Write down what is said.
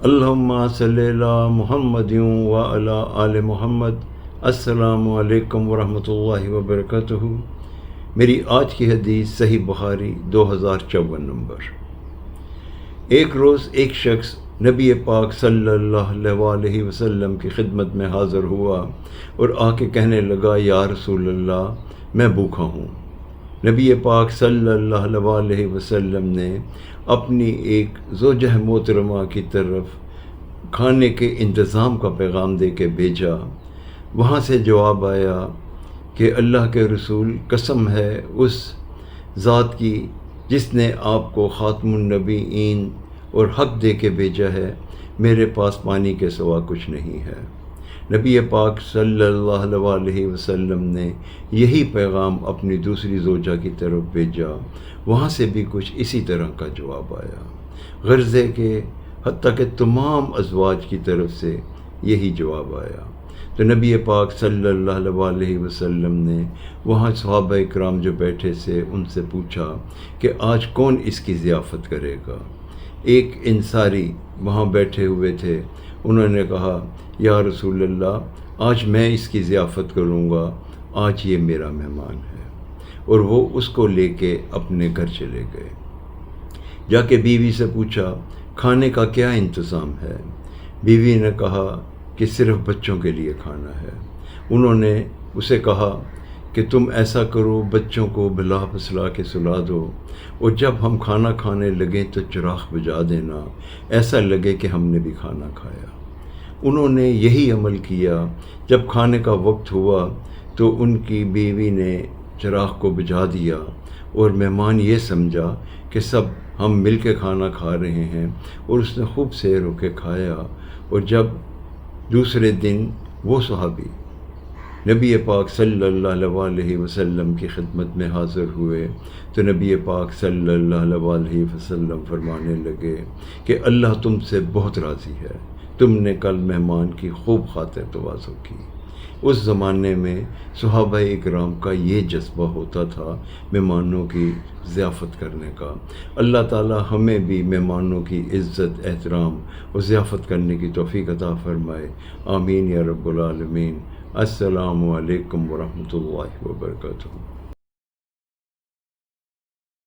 اللہم صلی علی محمد و علی آل محمد۔ السلام علیکم ورحمۃ اللہ وبرکاتہ۔ میری آج کی حدیث صحیح بخاری 2054 نمبر۔ ایک روز ایک شخص نبی پاک صلی اللہ علیہ وسلم کی خدمت میں حاضر ہوا اور آ کے کہنے لگا، یا رسول اللہ، میں بھوکا ہوں۔ نبی پاک صلی اللہ علیہ وسلم نے اپنی ایک زوجہ محترمہ کی طرف کھانے کے انتظام کا پیغام دے کے بھیجا۔ وہاں سے جواب آیا کہ اللہ کے رسول، قسم ہے اس ذات کی جس نے آپ کو خاتم النبیین اور حق دے کے بھیجا ہے، میرے پاس پانی کے سوا کچھ نہیں ہے۔ نبی پاک صلی اللہ علیہ وسلم نے یہی پیغام اپنی دوسری زوجہ کی طرف بھیجا، وہاں سے بھی کچھ اسی طرح کا جواب آیا۔ غرض ہے کہ حتیٰ کہ تمام ازواج کی طرف سے یہی جواب آیا۔ تو نبی پاک صلی اللہ علیہ وسلم نے وہاں صحابہ اکرام جو بیٹھے تھے ان سے پوچھا کہ آج کون اس کی ضیافت کرے گا۔ ایک انصاری وہاں بیٹھے ہوئے تھے، انہوں نے کہا، یا رسول اللہ، آج میں اس کی ضیافت کروں گا، آج یہ میرا مہمان ہے۔ اور وہ اس کو لے کے اپنے گھر چلے گئے۔ جا کے بیوی سے پوچھا، کھانے کا کیا انتظام ہے؟ بیوی نے کہا کہ صرف بچوں کے لیے کھانا ہے۔ انہوں نے اسے کہا کہ تم ایسا کرو، بچوں کو بلا پسلا کے سلا دو، اور جب ہم کھانا کھانے لگیں تو چراغ بجھا دینا، ایسا لگے کہ ہم نے بھی کھانا کھایا۔ انہوں نے یہی عمل کیا۔ جب کھانے کا وقت ہوا تو ان کی بیوی نے چراغ کو بجھا دیا، اور مہمان یہ سمجھا کہ سب ہم مل کے کھانا کھا رہے ہیں، اور اس نے خوب سیر ہو کے کھایا۔ اور جب دوسرے دن وہ صحابی نبی پاک صلی اللہ علیہ وسلم کی خدمت میں حاضر ہوئے تو نبی پاک صلی اللہ علیہ وسلم فرمانے لگے کہ اللہ تم سے بہت راضی ہے، تم نے کل مہمان کی خوب خاطر تواضع کی۔ اس زمانے میں صحابہ اکرام کا یہ جذبہ ہوتا تھا مہمانوں کی ضیافت کرنے کا۔ اللہ تعالی ہمیں بھی مہمانوں کی عزت، احترام اور ضیافت کرنے کی توفیق عطا فرمائے، آمین یا رب العالمین۔ السلام علیکم ورحمۃ اللہ وبرکاتہ۔